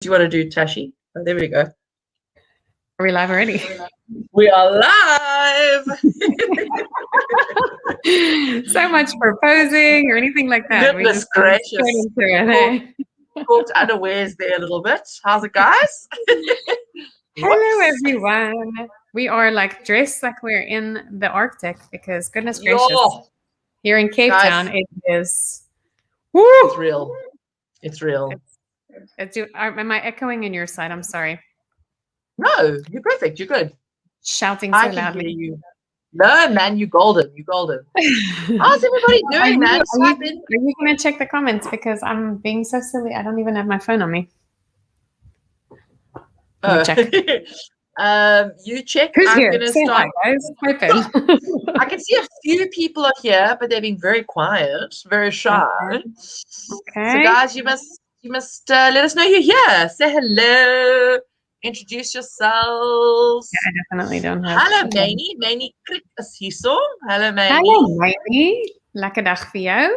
Do you want to do Tashi? Oh, there we go. Are we live already? We are live. So much for posing or anything like that. Goodness gracious. Talked unawares there a little bit. How's it, guys? Hello, everyone. We are like dressed like we're in the Arctic because goodness gracious, here in Cape Town, it is. Woo, it's real. It's real. Am I echoing in your side? I'm sorry. No, you're perfect. You're good. Shouting so I can loudly. hear you. No, man, you're golden. You're golden. How's everybody doing, man? Are you going to check the comments? Because I'm being so silly. I don't even have my phone on me. Let me check. You check. Who's I'm here? going to Say start. Hi, guys. I can see a few people are here, but they're being very quiet, very shy. Okay. So, guys, you must let us know you're here. Say hello. Introduce yourselves. Yeah, I definitely don't have. Hello, Maney. Maney Krik is hier so. Hello, Maney. Hallo, Maney. Lekker dag vir jou.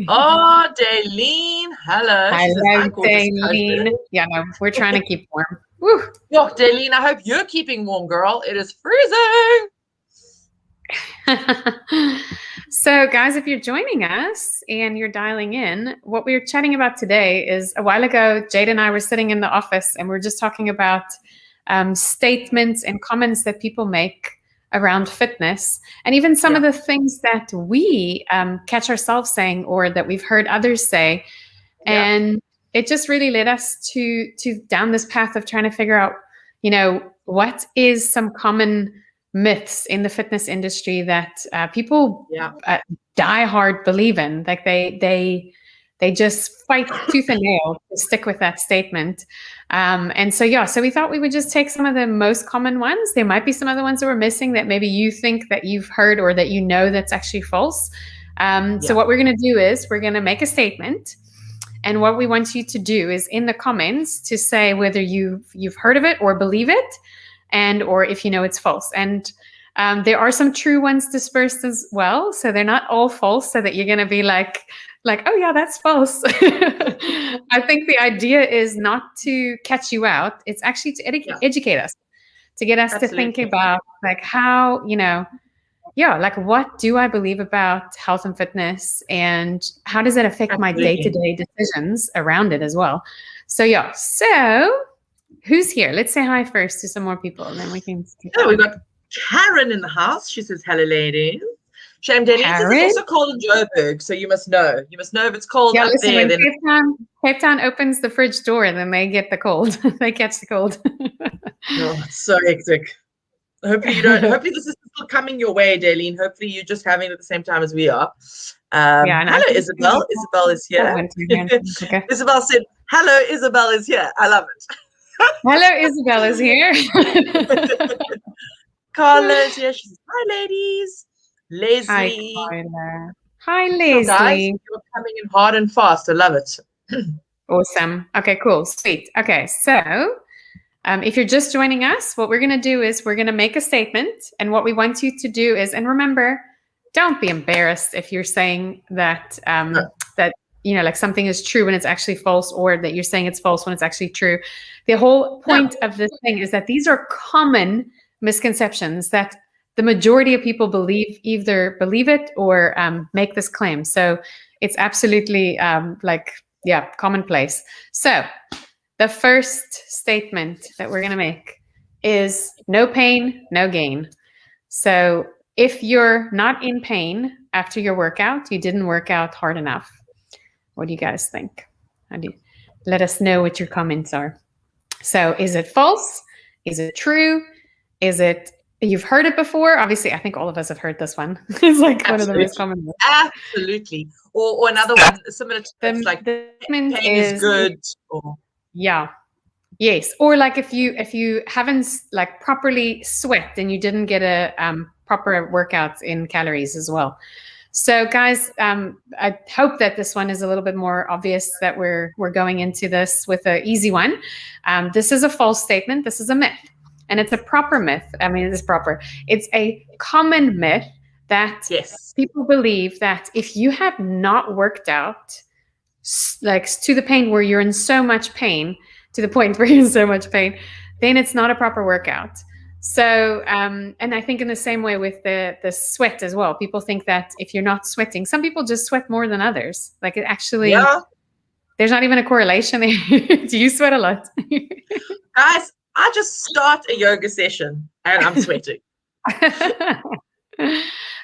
Oh, Daleen. Hello. Hello, Daleen. Yeah, no, we're trying to keep warm. Woo. Yo, Daleen, I hope you're keeping warm, girl. It is freezing. So, guys, if you're joining us and you're dialing in, what we're chatting about today is a while ago, Jade and I were sitting in the office and we're just talking about statements and comments that people make around fitness, and even some of the things that we catch ourselves saying or that we've heard others say. And it just really led us to down this path of trying to figure out, what is some common myths in the fitness industry that people die hard believe in. Like they just fight tooth and nail to stick with that statement. So we thought we would just take some of the most common ones. There might be some other ones that we're missing that maybe you think that you've heard or that that's actually false. So what we're going to do is we're going to make a statement. And what we want you to do is in the comments to say whether you've heard of it or believe it, and or if you know it's false. And there are some true ones dispersed as well, so they're not all false, so that you're going to be like, oh yeah, that's false. I think the idea is not to catch you out. It's actually to educate us, to get us to think about like how, what do I believe about health and fitness, and how does it affect my day-to-day decisions around it as well. So who's here? Let's say hi first to some more people, and then we can. We've got Karen in the house. She says, hello, ladies. Shame, Daddy. It's also cold in Joburg, so you must know. You must know if it's cold up there. When Cape Town opens the fridge door, then they get the cold. They catch the cold. Oh, it's so hectic. Hopefully you don't. Hopefully this is still coming your way, Daleen. Hopefully you're just having it at the same time as we are. Hello, Isabel. Isabel is here. Isabel said, hello, Isabel is here. I love it. Hello, Isabel is here. Carla is here. She says, hi, ladies. Leslie. Hi, Leslie. So guys, you're coming in hard and fast. I love it. Awesome. Okay, cool. Sweet. Okay, so if you're just joining us, what we're going to do is we're going to make a statement. And what we want you to do is, and remember, don't be embarrassed if you're saying that, like something is true when it's actually false, or that you're saying it's false when it's actually true. The whole point of this thing is that these are common misconceptions that the majority of people either believe it or make this claim. So it's absolutely commonplace. So the first statement that we're going to make is no pain, no gain. So if you're not in pain after your workout, you didn't work out hard enough. What do you guys think? Let us know what your comments are. So is it false? Is it true? Is it, you've heard it before? Obviously, I think all of us have heard this one. It's like one of the most common ones. Absolutely. Or another one similar to this, like pain is good. Or... Yeah. Yes. Or like if you haven't like properly sweat, then you didn't get a proper workout in calories as well. So guys, I hope that this one is a little bit more obvious, that we're going into this with an easy one. This is a false statement. This is a myth, and it's a proper myth. I mean, it is proper. It's a common myth that people believe that if you have not worked out like to the pain where you're in so much pain, to the point where you're in so much pain, then it's not a proper workout. So, and I think in the same way with the sweat as well, people think that if you're not sweating, some people just sweat more than others. Like it actually, there's not even a correlation there. Do you sweat a lot? Guys, I just start a yoga session and I'm sweating.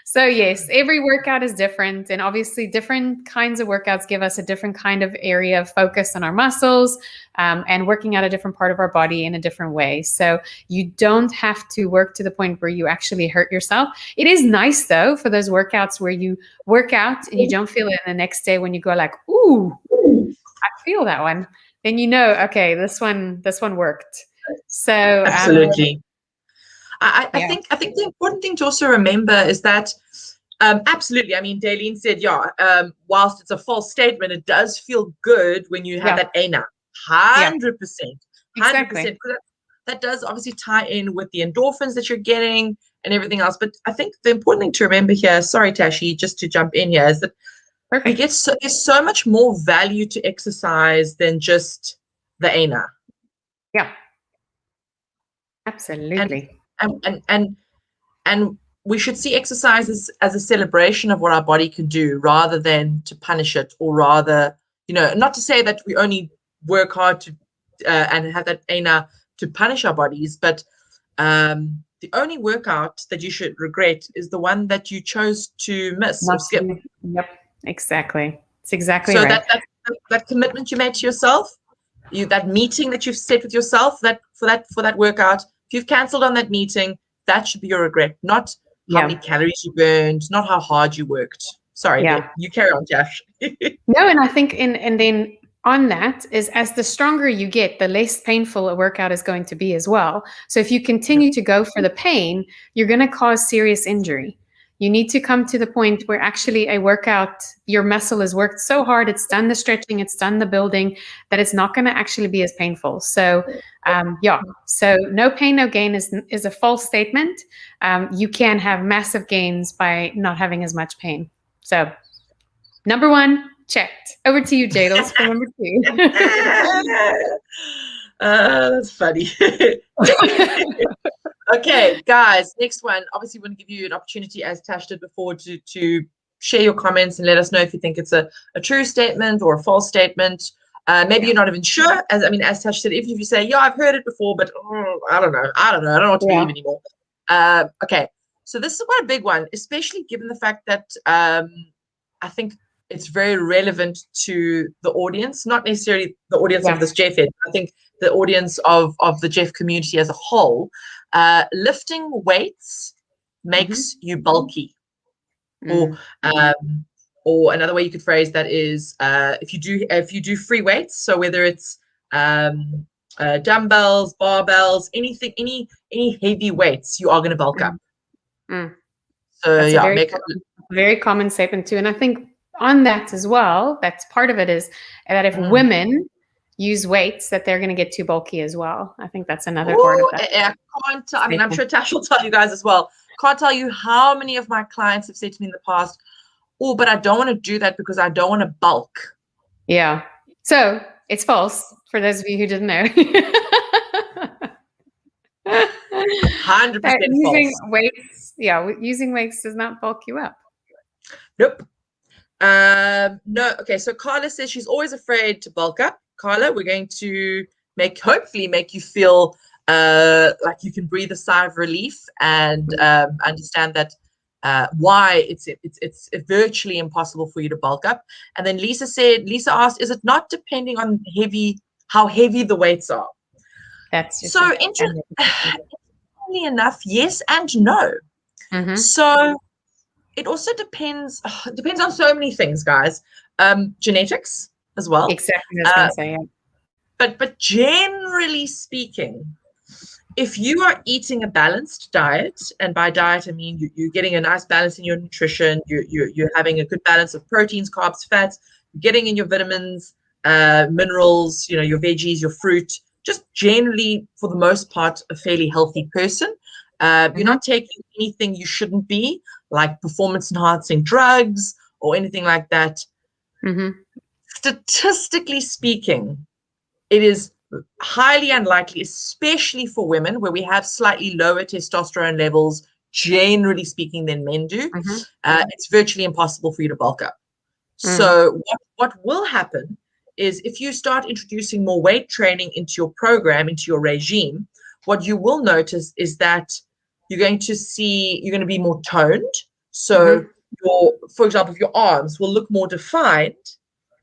So yes, every workout is different, and obviously different kinds of workouts give us a different kind of area of focus on our muscles, and working out a different part of our body in a different way. So you don't have to work to the point where you actually hurt yourself. It is nice though for those workouts where you work out and you don't feel it the next day when you go like, ooh, I feel that one. Then you know, okay, this one worked. So absolutely. I think the important thing to also remember is that absolutely, I mean, Daleen said, whilst it's a false statement, it does feel good when you have that ANA. 100%. Exactly. 100%. That does obviously tie in with the endorphins that you're getting and everything else. But I think the important thing to remember here, sorry, Tashi, just to jump in here, is that there's so much more value to exercise than just the ANA. Yeah. Absolutely. And we should see exercise as a celebration of what our body can do rather than to punish it, or rather, not to say that we only work hard to and have that ANA to punish our bodies, but the only workout that you should regret is the one that you chose to miss or skip. Yep, exactly. It's exactly right. So that commitment you made to yourself, that meeting that you've set with yourself, that for that workout, if you've cancelled on that meeting, that should be your regret, not how many calories you burned, not how hard you worked. Sorry, you carry on, Tash. No, and I think and then on that is, as the stronger you get, the less painful a workout is going to be as well. So if you continue to go for the pain, you're going to cause serious injury. You need to come to the point where actually a workout, your muscle has worked so hard, it's done the stretching, it's done the building, that it's not going to actually be as painful. So, so no pain, no gain is a false statement. You can have massive gains by not having as much pain. So, number one, checked. Over to you, Jadels, for number two. That's funny. Okay, guys, next one. Obviously, we want to give you an opportunity, as Tash did before, to share your comments and let us know if you think it's a true statement or a false statement. Maybe you're not even sure. As Tash said, if you say, I've heard it before, but I don't know. I don't know what to believe anymore. Okay, so this is quite a big one, especially given the fact that I think it's very relevant to the audience, not necessarily the audience of this Jeff Ed. I think the audience of the Jeff community as a whole. Lifting weights makes you bulky, or another way you could phrase that is if you do free weights. So whether it's dumbbells, barbells, anything, any heavy weights, you are going to bulk up. So that's very common statement too, and I think on that as well, that's part of it is that if women use weights, that they're going to get too bulky as well. I think that's another part of that. I'm sure Tash will tell you guys as well. Can't tell you how many of my clients have said to me in the past, but I don't want to do that because I don't want to bulk. Yeah. So it's false for those of you who didn't know. 100% using false. Weights, using weights does not bulk you up. Nope. No. Okay. So Carla says she's always afraid to bulk up. Carla, we're going to hopefully make you feel like you can breathe a sigh of relief and understand that why it's virtually impossible for you to bulk up. And then Lisa asked, is it not depending on how heavy the weights are? That's so interestingly enough, yes and no. So it also depends on so many things, guys. Genetics as well. Exactly what I was going to say. But generally speaking, if you are eating a balanced diet, and by diet I mean you're getting a nice balance in your nutrition, you're having a good balance of proteins, carbs, fats, you're getting in your vitamins, minerals, your veggies, your fruit, just generally for the most part a fairly healthy person. You're not taking anything you shouldn't be, like performance enhancing drugs or anything like that. Statistically speaking, it is highly unlikely, especially for women where we have slightly lower testosterone levels, generally speaking, than men do. It's virtually impossible for you to bulk up. So what will happen is if you start introducing more weight training into your program, into your regime, what you will notice is that you're going to be more toned. So for example, if your arms will look more defined.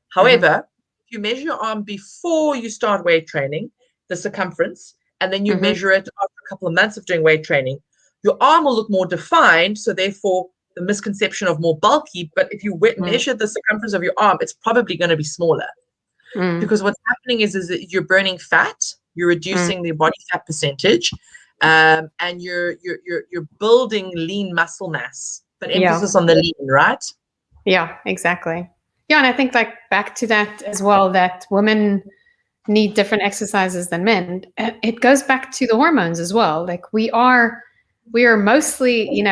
However, if you measure your arm before you start weight training, the circumference, and then you measure it after a couple of months of doing weight training, your arm will look more defined. So therefore, the misconception of more bulky, but if you measure the circumference of your arm, it's probably going to be smaller. Because what's happening is that you're burning fat, you're reducing the body fat percentage, and you're building lean muscle mass, but emphasis on the lean, right? Yeah, exactly. Yeah, and I think like back to that as well, that women need different exercises than men. It goes back to the hormones as well. Like we are mostly,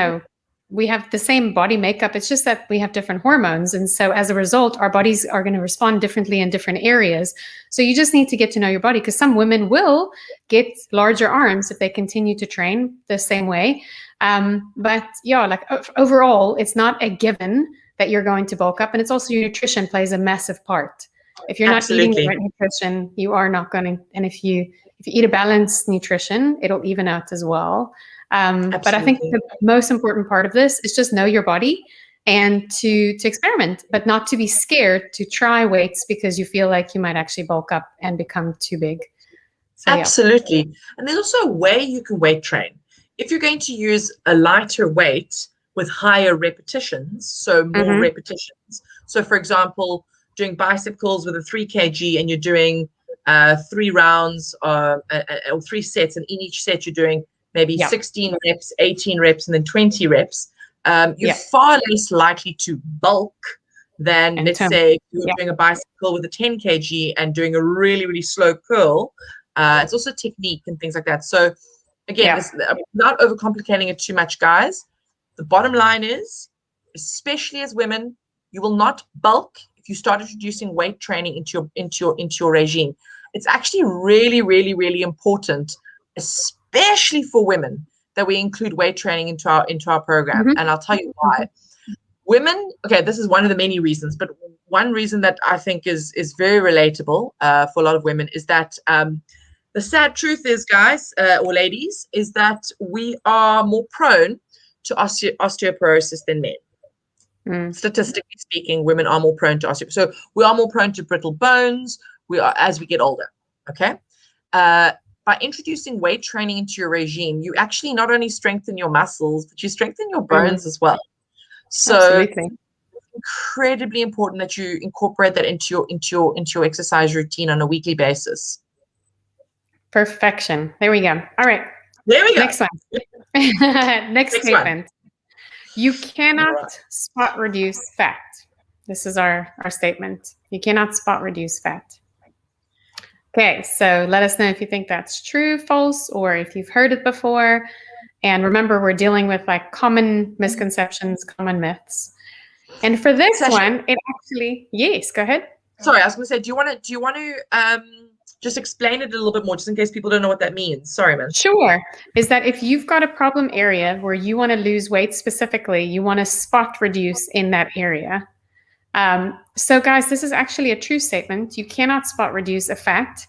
we have the same body makeup. It's just that we have different hormones. And so as a result, our bodies are going to respond differently in different areas. So you just need to get to know your body, because some women will get larger arms if they continue to train the same way. But yeah, like overall, it's not a given that you're going to bulk up. And it's also your nutrition plays a massive part. If you're not eating the right nutrition, you are not going to. And if you eat a balanced nutrition, it'll even out as well. But I think the most important part of this is just know your body and to experiment, but not to be scared to try weights because you feel like you might actually bulk up and become too big. So, absolutely. Yeah. And there's also a way you can weight train. If you're going to use a lighter weight with higher repetitions, so more repetitions. So for example, doing bicep curls with a 3 kg and you're doing 3 rounds or 3 sets, and in each set you're doing maybe 16 reps, 18 reps, and then 20 reps, you're far less likely to bulk than, let's say, you're doing a bicep curl with a 10 kg and doing a really, really slow curl. It's also technique and things like that. So again, without overcomplicating it too much, guys, the bottom line is, especially as women, you will not bulk if you start introducing weight training into your regime. It's actually really, really, really important, especially for women, that we include weight training into our program. And I'll tell you why. Women, okay, this is one of the many reasons, but one reason that I think is very relatable for a lot of women is that the sad truth is, guys, or ladies, is that we are more prone to osteoporosis than men. Statistically speaking, women are more prone to osteoporosis. So we are more prone to brittle bones. We are as we get older. Okay. By introducing weight training into your regime, you actually not only strengthen your muscles, but you strengthen your bones as well. So it's incredibly important that you incorporate that into your exercise routine on a weekly basis. Perfection. There we go. All right. There we go. Next one. Next statement. You cannot spot reduce fat. This is our statement. You cannot spot reduce fat. Okay, so let us know if you think that's true, false, or if you've heard it before. And remember, we're dealing with like common misconceptions, common myths. And for this one, it actually, yes, go ahead. Sorry, I was going to say, do you want to just explain it a little bit more, just in case people don't know what that means? Sorry, man. Sure. Is that if you've got a problem area where you want to lose weight specifically, you want to spot reduce in that area. So guys, this is actually a true statement. You cannot spot reduce a fat.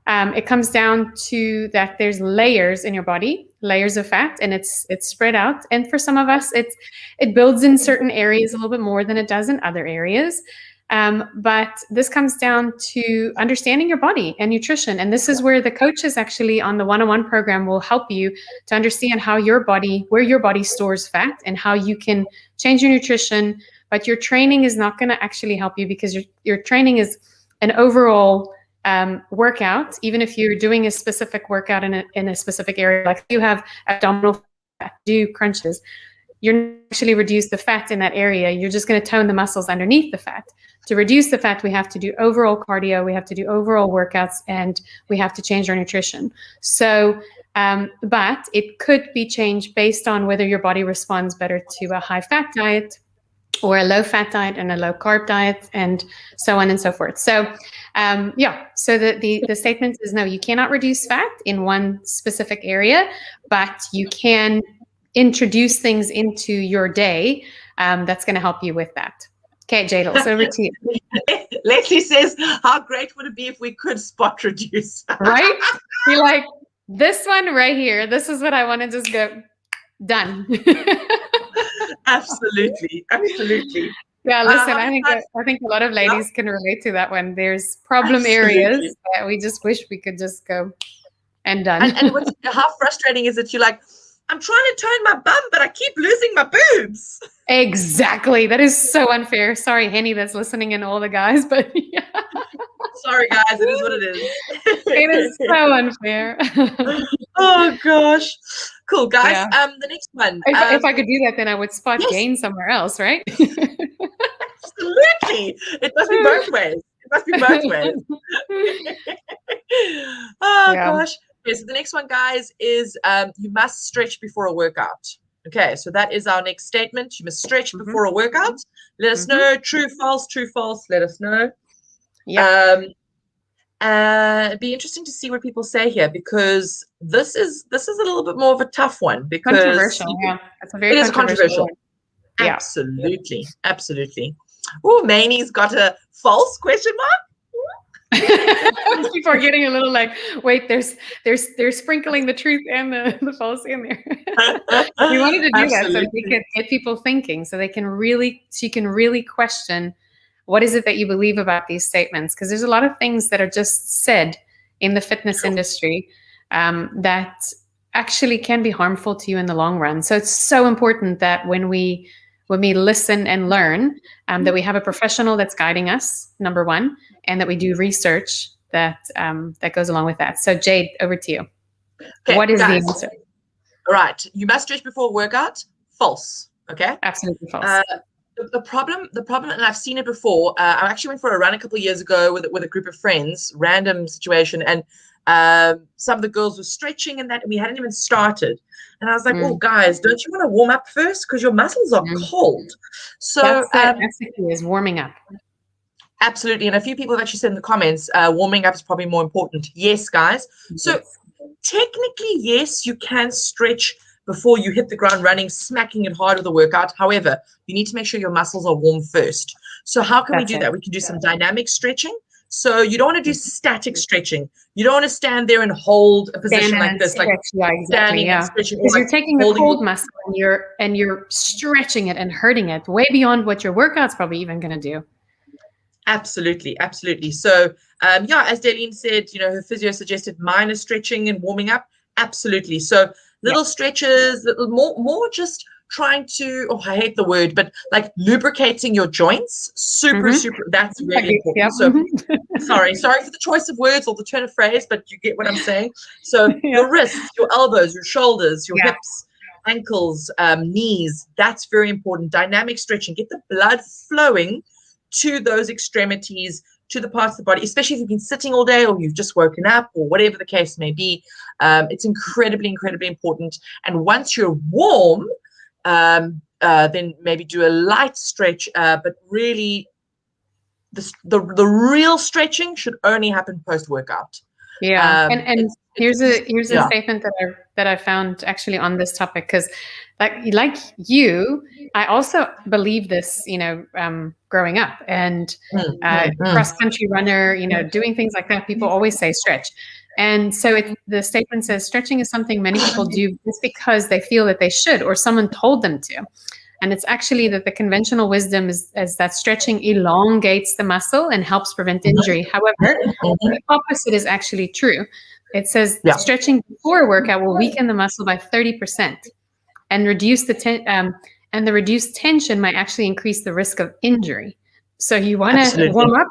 It comes down to that there's layers in your body, layers of fat, and it's spread out. And for some of us, it builds in certain areas a little bit more than it does in other areas. But this comes down to understanding your body and nutrition. And this is where the coaches actually on the one-on-one program will help you to understand how where your body stores fat and how you can change your nutrition. But your training is not going to actually help you, because your training is an overall workout. Even if you're doing a specific workout in a specific area, like you have abdominal fat, do crunches, you're not actually reduce the fat in that area. You're just going to tone the muscles underneath the fat. To reduce the fat, we have to do overall cardio, we have to do overall workouts, and we have to change our nutrition. So, but it could be changed based on whether your body responds better to a high fat diet or a low-fat diet and a low-carb diet, and so on and so forth. So, so the statement is no, you cannot reduce fat in one specific area, but you can introduce things into your day that's going to help you with that. Okay, Jadel, so over to you. Leslie says, how great would it be if we could spot reduce? Right? You're like, this one right here, this is what I want to just go, done. Absolutely. Yeah, listen, I think a lot of ladies can relate to that one. There's problem areas that we just wish we could just go and done. And how frustrating is it? You're like, I'm trying to tone my bum, but I keep losing my boobs. Exactly. That is so unfair. Sorry, Henny, that's listening, and all the guys, but yeah. Sorry, guys, it is what it is. It is so unfair. Oh gosh. Cool, guys. Yeah. The next one. If I could do that, then I would spot gain somewhere else, right? Absolutely. It must be both ways. Gosh. Okay, so the next one, guys, is you must stretch before a workout. Okay, so that is our next statement. You must stretch before a workout. Let us know. True, false, let us know. Yeah. It'd be interesting to see what people say here, because this is a little bit more of a tough one, because controversial. Yeah, it's a very controversial one. Yeah. Absolutely. Oh, Mainie's got a false question mark. People are getting a little like, wait, they're sprinkling the truth and the false in there. We wanted to do that so we could get people thinking, so you can really question what is it that you believe about these statements, because there's a lot of things that are just said in the fitness industry that actually can be harmful to you in the long run. So it's so important that when we listen and learn, that we have a professional that's guiding us, number one, and that we do research that goes along with that. So Jade, over to you. Okay, what is the answer? All right. You must stretch before a workout. False. Okay. Absolutely false. The problem, and I've seen it before. I actually went for a run a couple of years ago with a group of friends, random situation, and some of the girls were stretching and that, and we hadn't even started. And I was like, oh, guys, don't you want to warm up first? Because your muscles are cold. So that's the key, is warming up. Absolutely. And a few people have actually said in the comments, warming up is probably more important. Yes, guys. So technically, yes, you can stretch before you hit the ground running, smacking it hard with the workout. However, you need to make sure your muscles are warm first. So how can we do that? We can do some dynamic stretching. So you don't want to do static stretching. You don't want to stand there and hold a position like this, like standing and stretching. Because you're taking the cold muscle and you're stretching it and hurting it way beyond what your workout's probably even going to do. Absolutely. So, as Darlene said, her physio suggested minor stretching and warming up. Absolutely. So little stretches, more just trying to, I hate the word, but like lubricating your joints. Super, that's really important. So sorry for the choice of words or the turn of phrase, but you get what I'm saying. So your wrists, your elbows, your shoulders, your hips, ankles, knees, that's very important. Dynamic stretching, get the blood flowing to those extremities, to the parts of the body, especially if you've been sitting all day or you've just woken up or whatever the case may be. It's incredibly important. And once you're warm, then maybe do a light stretch, but really the real stretching should only happen post-workout. Yeah, and here's a statement that I found actually on this topic, because like you, I also believe this, growing up and cross-country runner, doing things like that. People always say stretch. And so the statement says stretching is something many people do just because they feel that they should, or someone told them to. And it's actually that the conventional wisdom is that stretching elongates the muscle and helps prevent injury. However, the opposite is actually true. It says stretching before a workout will weaken the muscle by 30% and reduce the reduced tension might actually increase the risk of injury. So you want to warm up,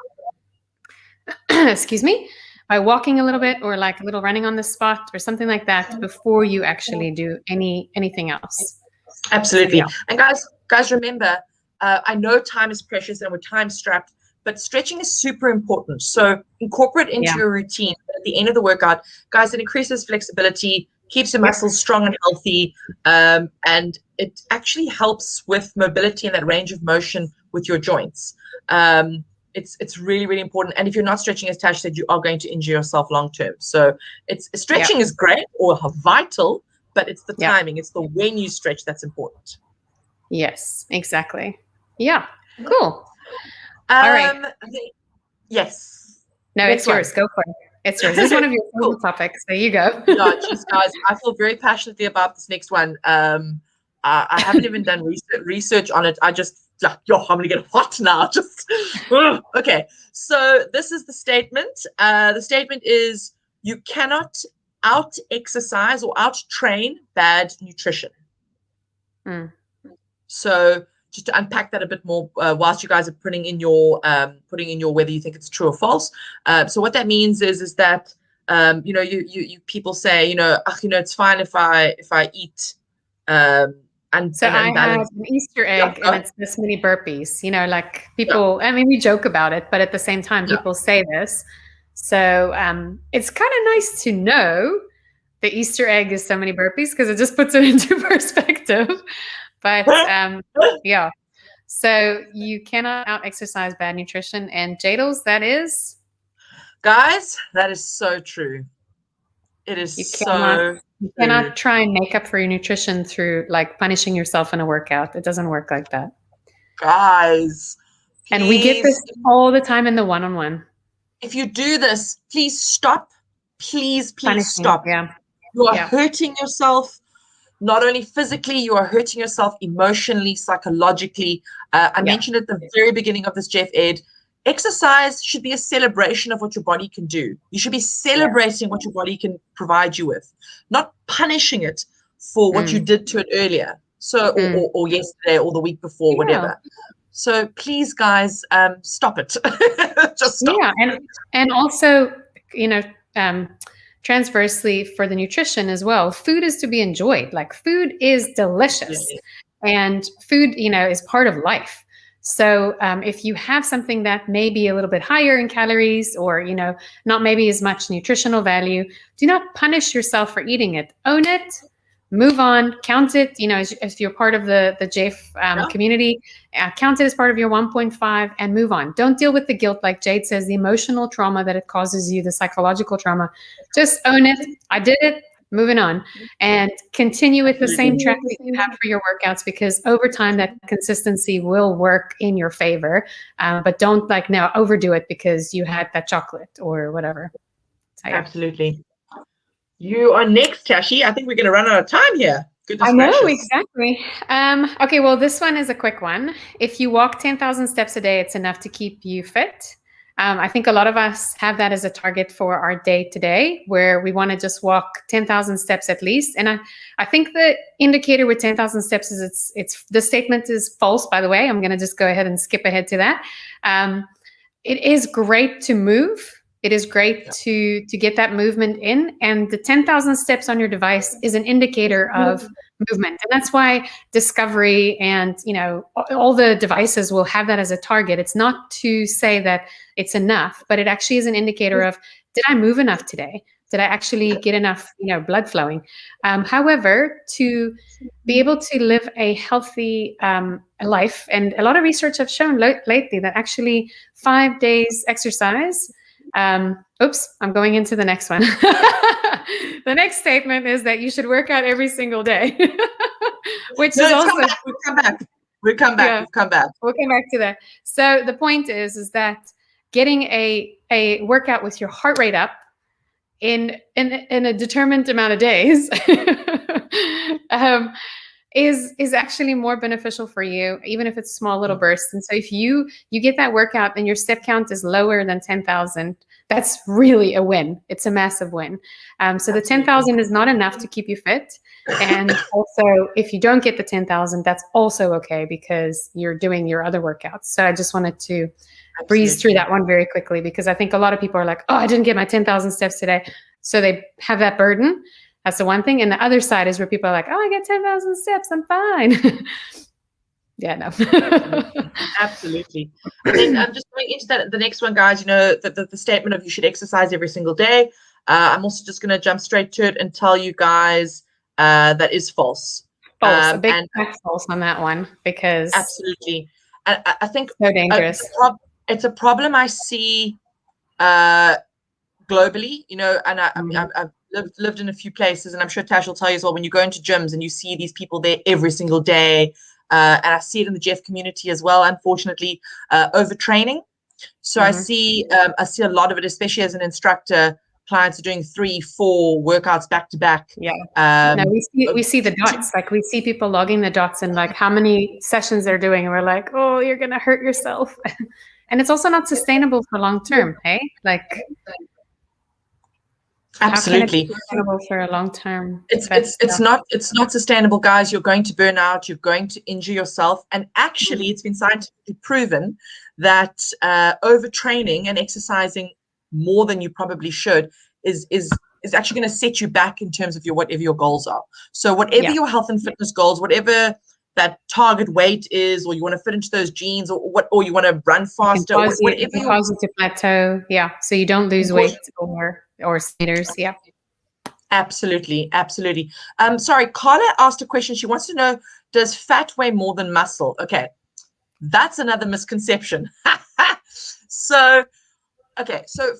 excuse me, by walking a little bit, or like a little running on the spot or something like that before you actually do anything else. Absolutely. And guys, remember, I know time is precious and we're time strapped, but stretching is super important. So incorporate into your routine at the end of the workout. Guys, it increases flexibility, keeps your muscles strong and healthy, and it actually helps with mobility and that range of motion with your joints. It's really, really important. And if you're not stretching, as Tash said, you are going to injure yourself long term. So stretching is great or vital, but it's the timing, it's the when you stretch that's important. Yes, exactly. Yeah, cool. All right. Yes. No, it's yours. Go for it. It's yours. This is one of your favorite topics. There you go. Yeah, geez, guys, I feel very passionately about this next one. I haven't even done research on it. I just I'm gonna get hot now. Okay. So this is the statement. The statement is you cannot out-exercise or out-train bad nutrition. So just to unpack that a bit more, whilst you guys are putting in your whether you think it's true or false. So what that means is that you people say it's fine if I eat so I had an Easter egg and it's this many burpees, like people, I mean, we joke about it, but at the same time, people say this. So it's kind of nice to know the Easter egg is so many burpees because it just puts it into perspective. But yeah, so you cannot out-exercise bad nutrition. And Jadels, that is? Guys, that is so true. It is You cannot try and make up for your nutrition through like punishing yourself in a workout. It doesn't work like that. Guys, please. And we get this all the time in the one-on-one. If you do this, please stop. Please stop. Yeah. You are hurting yourself, not only physically, you are hurting yourself emotionally, psychologically. I mentioned at the very beginning of this, Jeff Ed, exercise should be a celebration of what your body can do. You should be celebrating what your body can provide you with, not punishing it for what you did to it earlier. So, or yesterday or the week before, whatever. So please, guys, stop it. Just stop. Yeah, and also, transversely for the nutrition as well, food is to be enjoyed. Like food is delicious, and food, is part of life. So if you have something that may be a little bit higher in calories or, not maybe as much nutritional value, do not punish yourself for eating it. Own it, move on, count it, if you're part of the JF community, count it as part of your 1.5 and move on. Don't deal with the guilt, like Jade says, the emotional trauma that it causes you, the psychological trauma. Just own it. I did it. Moving on, and continue with the same track that you have for your workouts, because over time that consistency will work in your favor. But don't now overdo it because you had that chocolate or whatever. So, absolutely. You are next, Tashi. I think we're going to run out of time here. I know, exactly. Okay, well, this one is a quick one. If you walk 10,000 steps a day, it's enough to keep you fit. I think a lot of us have that as a target for our day-to-day, where we want to just walk 10,000 steps at least. And I think the indicator with 10,000 steps is the statement is false, by the way. I'm going to just go ahead and skip ahead to that. It is great to move. It is great to get that movement in. And the 10,000 steps on your device is an indicator of movement. And that's why Discovery and, all the devices will have that as a target. It's not to say that it's enough, but it actually is an indicator of, did I move enough today? Did I actually get enough, blood flowing? However, to be able to live a healthy life, and a lot of research have shown lately that actually 5 days exercise, oops, I'm going into the next one. The next statement is that you should work out every single day, which is also... We'll come back. We'll come back to that. So the point is that getting a workout with your heart rate up in a determined amount of days is actually more beneficial for you, even if it's small little bursts. And so if you get that workout and your step count is lower than 10,000, that's really a win. It's a massive win. So the 10,000 is not enough to keep you fit. And also, if you don't get the 10,000, that's also okay, because you're doing your other workouts. So I just wanted to breeze through that one very quickly, because I think a lot of people are like, oh, I didn't get my 10,000 steps today. So they have that burden. That's the one thing. And the other side is where people are like, oh, I get 10,000 steps. I'm fine. Yeah, no. Absolutely. And then I'm just going into the next one, guys, the statement of you should exercise every single day. I'm also just going to jump straight to it and tell you guys that is false. False, a big false on that one, because absolutely. I think so dangerous. It's a problem I see globally, you know, and I've lived in a few places, and I'm sure Tash will tell you as well, when you go into gyms and you see these people there every single day, and I see it in the Jeff community as well, unfortunately, overtraining. So I see a lot of it, especially as an instructor. Clients are doing 3-4 workouts back to back. No, we see the dots. Like, we see people logging the dots and like how many sessions they're doing, and we're like, oh, you're gonna hurt yourself. And it's also not sustainable for long term, hey? Like, absolutely, how can it be sustainable for a long term? It's not sustainable, guys. You're going to burn out. You're going to injure yourself. And actually, it's been scientifically proven that overtraining and exercising more than you probably should is actually going to set you back in terms of whatever your goals are. So whatever your health and fitness goals, whatever that target weight is, or you want to fit into those jeans, or you want to run faster, or whatever, it can cause you to plateau. Yeah, so you don't lose weight or meters. Yeah, absolutely. Sorry, Carla asked a question. She wants to know, does fat weigh more than muscle? Okay, that's another misconception. So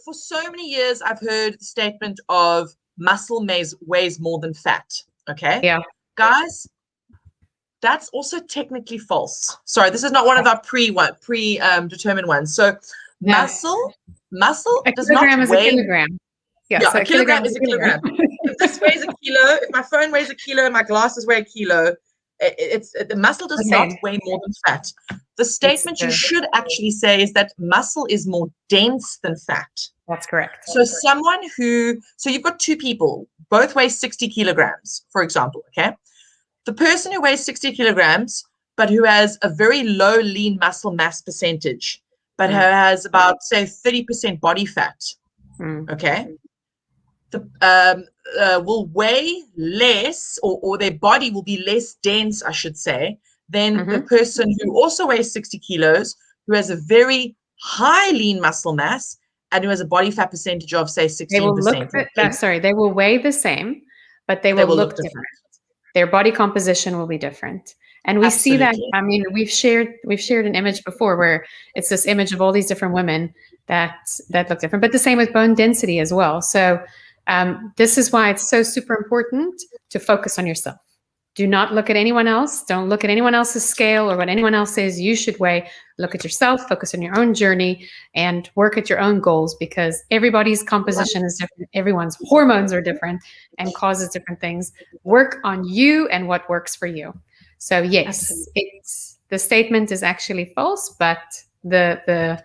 for so many years, I've heard the statement of muscle weighs more than fat. Okay. Yeah. Guys, that's also technically false. Sorry, this is not one of our predetermined ones. So muscle does not weigh. A kilogram. Yeah, so a kilogram is a kilogram. If this weighs a kilo, if my phone weighs a kilo and my glasses weigh a kilo, the muscle does not weigh more than fat. The statement you should actually say is that muscle is more dense than fat. That's correct. So so you've got two people, both weigh 60 kilograms, for example, okay? The person who weighs 60 kilograms, but who has a very low lean muscle mass percentage, but who has about, say, 30% body fat, okay? Will weigh less, or their body will be less dense, I should say, than the person who also weighs 60 kilos, who has a very high lean muscle mass and who has a body fat percentage of, say, 16%. They will weigh the same, but they will look different. Their body composition will be different. And we see that, I mean, we've shared an image before where it's this image of all these different women that look different, but the same with bone density as well. So this is why it's so super important to focus on yourself. Do not look at anyone else. Don't look at anyone else's scale or what anyone else says you should weigh. Look at yourself, focus on your own journey, and work at your own goals, because everybody's composition is different. Everyone's hormones are different and causes different things. Work on you and what works for you. So yes, the statement is actually false, but the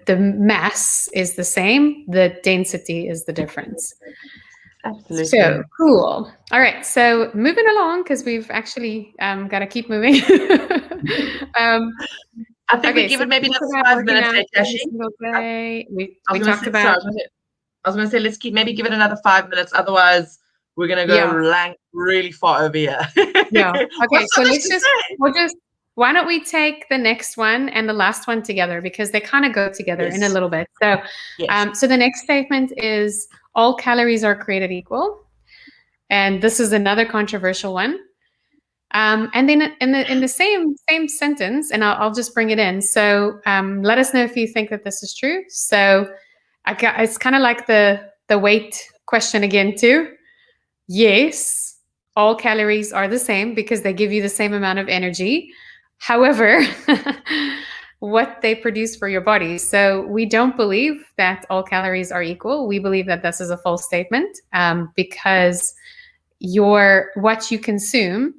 mass is the same. The density is the difference. Absolutely. So cool. All right. So moving along, because we've actually got to keep moving. I think we give it maybe another 5 minutes. We talked about. I was going to say, let's maybe give it another 5 minutes. Otherwise, we're going to go really far over here. Yeah. Okay. So why don't we take the next one and the last one together, because they kind of go together in a little bit. So, so the next statement is, all calories are created equal. And this is another controversial one. And then in the same sentence, and I'll just bring it in. So let us know if you think that this is true. So it's kind of like the weight question again too. Yes, all calories are the same because they give you the same amount of energy. However, what they produce for your body. So we don't believe that all calories are equal. We believe that this is a false statement, because what you consume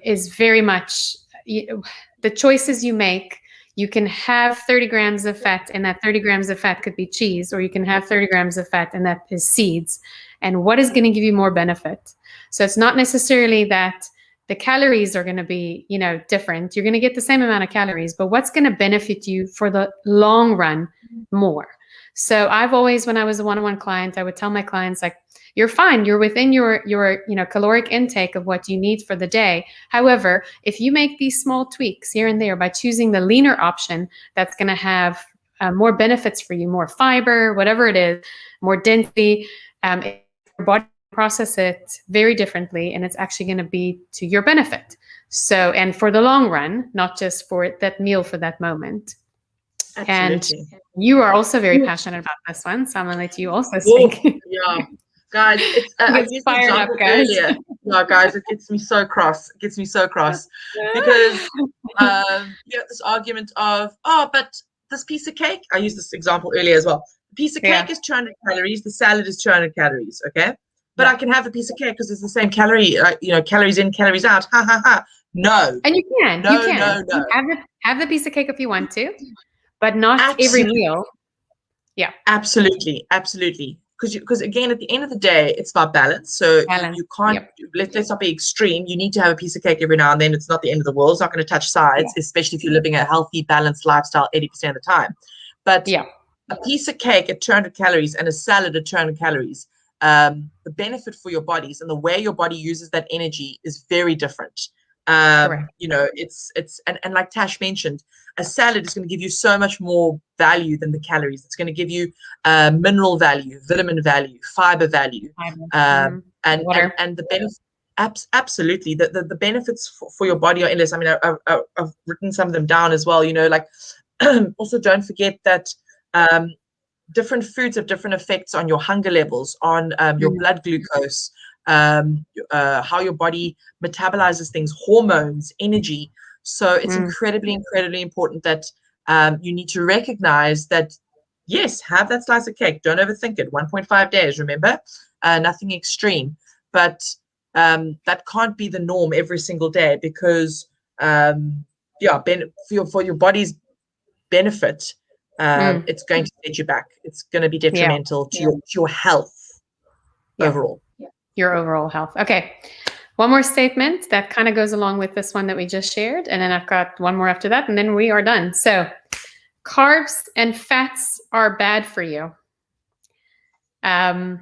is very much the choices you make. You can have 30 grams of fat, and that 30 grams of fat could be cheese, or you can have 30 grams of fat, and that is seeds. And what is going to give you more benefit? So it's not necessarily that the calories are going to be, different. You're going to get the same amount of calories, but what's going to benefit you for the long run more? So I've always, when I was a one-on-one client, I would tell my clients, like, you're fine. You're within your caloric intake of what you need for the day. However, if you make these small tweaks here and there by choosing the leaner option, that's going to have more benefits for you, more fiber, whatever it is, more density. Your body process it very differently, and it's actually going to be to your benefit. So, and for the long run, not just for that meal for that moment. Absolutely. And you are also very passionate about this one, so I'm going to let you also speak. Yeah. Guys, I used the example earlier. Yeah, guys, it gets me so cross. It gets me so cross because you have this argument of, but this piece of cake, I used this example earlier as well. The piece of cake is 200 calories. The salad is 200 calories. Okay. But I can have a piece of cake because it's the same calorie, calories in, calories out. Ha, ha, ha. No. And you can. No, you can. No. Have the piece of cake if you want to, but not every meal. Yeah. Absolutely. Because again, at the end of the day, it's about balance. So you can't, let's not be extreme. You need to have a piece of cake every now and then. It's not the end of the world. It's not going to touch sides, especially if you're living a healthy, balanced lifestyle 80% of the time. But a piece of cake at 200 calories and a salad at 200 calories, the benefit for your bodies and the way your body uses that energy is very different. It's like Tash mentioned, a salad is going to give you so much more value than the calories. It's going to give you mineral value, vitamin value, fiber value, and the benefits. Absolutely, the benefits for your body are endless. I mean, I've written some of them down as well. Also don't forget that different foods have different effects on your hunger levels, on your blood glucose, how your body metabolizes things, hormones, energy. So it's incredibly, incredibly important that you need to recognize that, yes, have that slice of cake. Don't overthink it. 1.5 days, remember? Nothing extreme. But that can't be the norm every single day because, for your body's benefit, it's going to set you back. It's going to be detrimental to your health overall. Your overall health. Okay. One more statement that kind of goes along with this one that we just shared. And then I've got one more after that, and then we are done. So carbs and fats are bad for you. I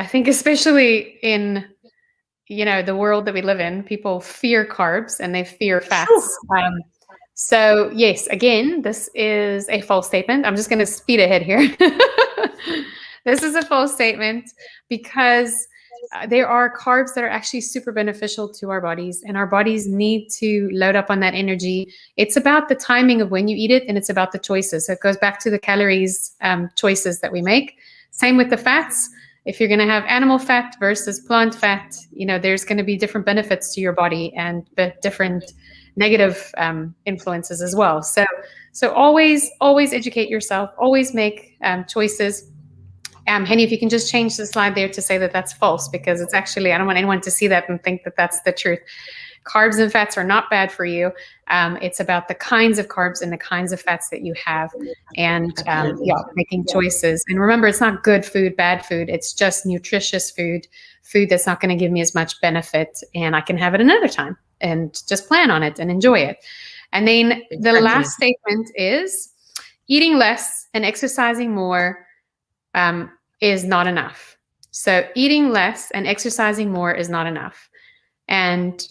think especially in, the world that we live in, people fear carbs and they fear fats. So yes, again, this is a false statement. I'm just going to speed ahead here. This is a false statement because there are carbs that are actually super beneficial to our bodies, and our bodies need to load up on that energy. It's about the timing of when you eat it, and it's about the choices. So it goes back to the calories choices that we make. Same with the fats. If you're going to have animal fat versus plant fat, there's going to be different benefits to your body and different negative influences as well. So always educate yourself. Always make choices. Henny, if you can just change the slide there to say that that's false, because it's actually, I don't want anyone to see that and think that that's the truth. Carbs and fats are not bad for you. It's about the kinds of carbs and the kinds of fats that you have, and making choices. And remember, it's not good food, bad food. It's just nutritious food that's not going to give me as much benefit, and I can have it another time and just plan on it and enjoy it. And then the last statement is eating less and exercising more is not enough. So eating less and exercising more is not enough, and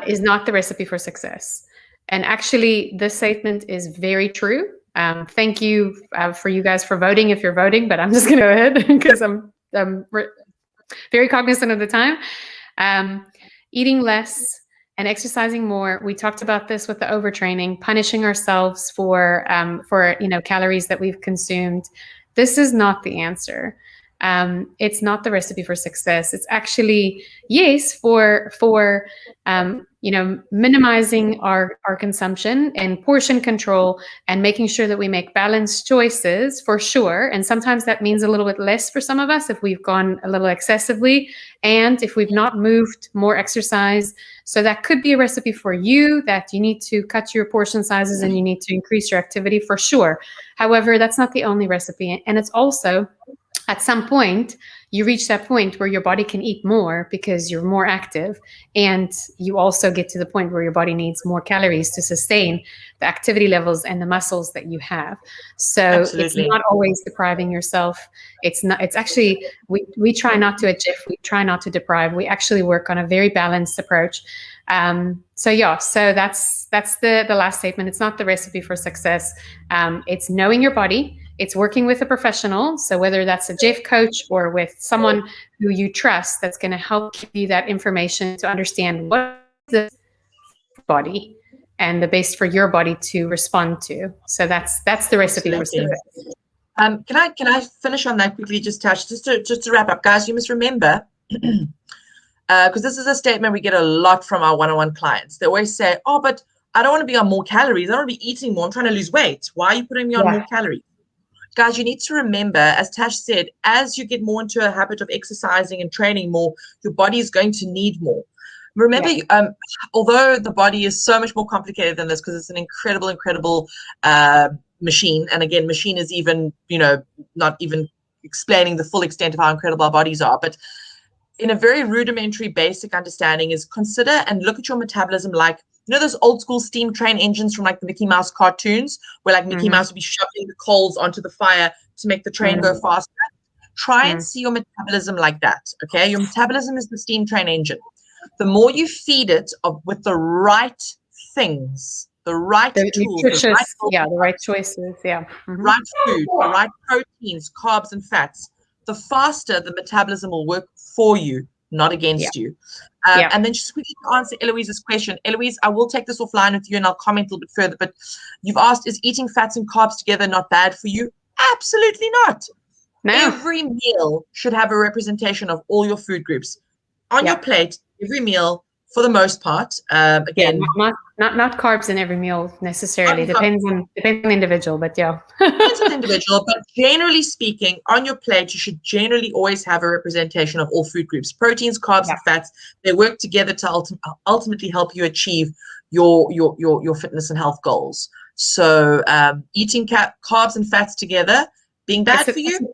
is not the recipe for success. And actually, this statement is very true. Thank you for you guys for voting if you're voting, but I'm just going to go ahead because I'm very cognizant of the time. Eating less and exercising more. We talked about this with the overtraining, punishing ourselves for calories that we've consumed. This is not the answer. It's not the recipe for success. It's actually, yes, for minimizing our consumption and portion control and making sure that we make balanced choices, for sure. And sometimes that means a little bit less for some of us if we've gone a little excessively and if we've not moved more exercise. So that could be a recipe for you, that you need to cut your portion sizes and you need to increase your activity, for sure. However, that's not the only recipe. And it's also, at some point, you reach that point where your body can eat more because you're more active, and you also get to the point where your body needs more calories to sustain the activity levels and the muscles that you have. So It's not always depriving yourself. It's actually, we try not to adjust, we try not to deprive. We actually work on a very balanced approach. So that's the last statement. It's not the recipe for success. It's knowing your body. It's working with a professional. So whether that's a Jeff coach or with someone who you trust, that's going to help give you that information to understand what is the body and the base for your body to respond to. So that's the recipe for success. Can I finish on that quickly, Tash, just to wrap up, guys? You must remember, because this is a statement we get a lot from our one-on-one clients. They always say, "Oh, but I don't want to be on more calories. I don't want to be eating more. I'm trying to lose weight. Why are you putting me on more calories?" Guys, you need to remember, as Tash said, as you get more into a habit of exercising and training more, your body is going to need more. Remember, although the body is so much more complicated than this, because it's an incredible machine. And again, machine is even, not even explaining the full extent of how incredible our bodies are. But in a very rudimentary, basic understanding is consider and look at your metabolism like, those old school steam train engines from like the Mickey Mouse cartoons, where like Mickey Mouse would be shoving the coals onto the fire to make the train go faster. Try and see your metabolism like that. Okay. Your metabolism is the steam train engine. The more you feed it with the right things, the right tools, the right choices, right food, the right proteins, carbs, and fats, the faster the metabolism will work for you, not against you. And then just quickly to answer Eloise's question. Eloise, I will take this offline with you and I'll comment a little bit further, but you've asked, is eating fats and carbs together not bad for you? Absolutely not. No. Every meal should have a representation of all your food groups on your plate. Every meal, for the most part, again, not carbs in every meal necessarily. Depends on the individual, but depends on the individual. But generally speaking, on your plate, you should generally always have a representation of all food groups: proteins, carbs, and fats. They work together to ultimately help you achieve your fitness and health goals. So, eating carbs and fats together being bad for you?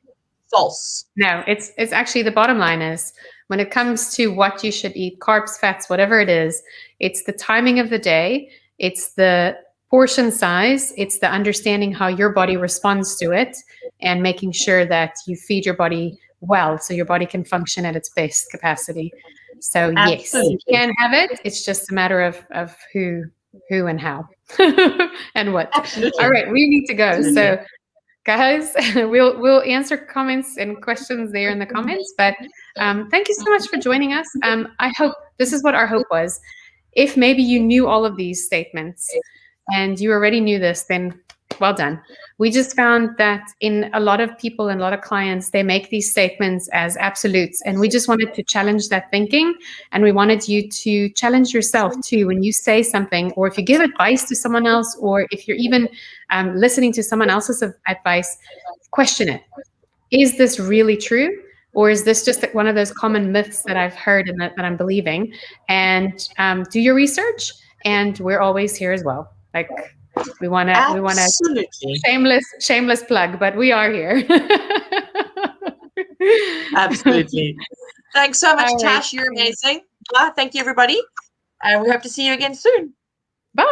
False. No, it's actually the bottom line is, when it comes to what you should eat, carbs, fats, whatever it is, it's the timing of the day, it's the portion size, it's the understanding how your body responds to it, and making sure that you feed your body well so your body can function at its best capacity. So yes, you can have it. It's just a matter of who and how and what. Absolutely. All right, we need to go. Absolutely. So guys, we'll answer comments and questions there in the comments, but thank you so much for joining us. I hope this is what our hope was. If maybe you knew all of these statements and you already knew this, then well done. We just found that in a lot of people and a lot of clients, they make these statements as absolutes, and we just wanted to challenge that thinking, and we wanted you to challenge yourself too when you say something, or if you give advice to someone else, or if you're even listening to someone else's advice, question it. Is this really true? Or is this just one of those common myths that I've heard and that I'm believing? And do your research, and we're always here as well. Like, we want to shameless plug, but we are here. Absolutely. Thanks so much, Tash. You're amazing. Thank you, everybody. And we hope to see you again soon. Bye.